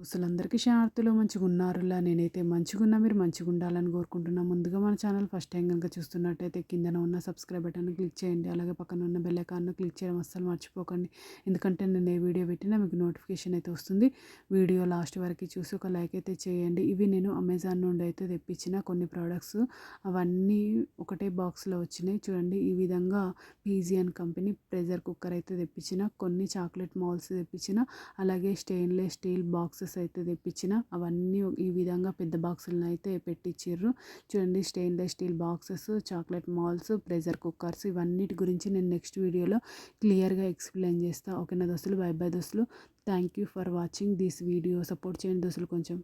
అసలందరికీ శాంతులు మంచిగున్నారులా. నేనైతే మంచిగున్నా. మీరు మంచిగుండాలని కోరుకుంటున్నా. ముందుగా మన ఛానల్ ఫస్ట్ టైం గనుక చూస్తున్నట్టయితే కిందన ఉన్న సబ్స్క్రైబ్ బటన్‌ని క్లిక్ చేయండి. అలాగే పక్కన ఉన్న బెల్ ఐకాన్‌ని క్లిక్ చేయడం అస్సలు మర్చిపోకండి. ఎందుకంటే నేను ఏ వీడియో పెట్టినా మీకు నోటిఫికేషన్ అయితే వస్తుంది. వీడియో లాస్ట్ వరకు చూసి ఒక లైక్ అయితే చేయండి. ఇవి నేను అమెజాన్ నుండి అయితే తెప్పించిన కొన్ని ప్రొడక్ట్స్. అవన్నీ ఒకటే బాక్స్‌లో వచ్చినాయి. చూడండి ఈ విధంగా పీజియన్ కంపెనీ ప్రెషర్ కుక్కర్ అయితే తెప్పించిన. కొన్ని చాక్లెట్ మౌల్స్ తెప్పించిన. అలాగే స్టెయిన్‌లెస్ స్టీల్ బాక్సెస్ అయితే తెప్పించిన. అవన్నీ ఈ విధంగా పెద్ద బాక్సులను అయితే పెట్టించిర్రు. చూడండి stainless steel boxes, chocolate malls, pressure cookers ఇవన్నిటి గురించి నేను నెక్స్ట్ వీడియోలో క్లియర్‌గా ఎక్స్‌ప్లెయిన్ చేస్తా. ఓకేనా దోస్తులు. బై బై దోస్తులు. Thank you for watching this video. Support చేయండి దోస్తులు కొంచెం.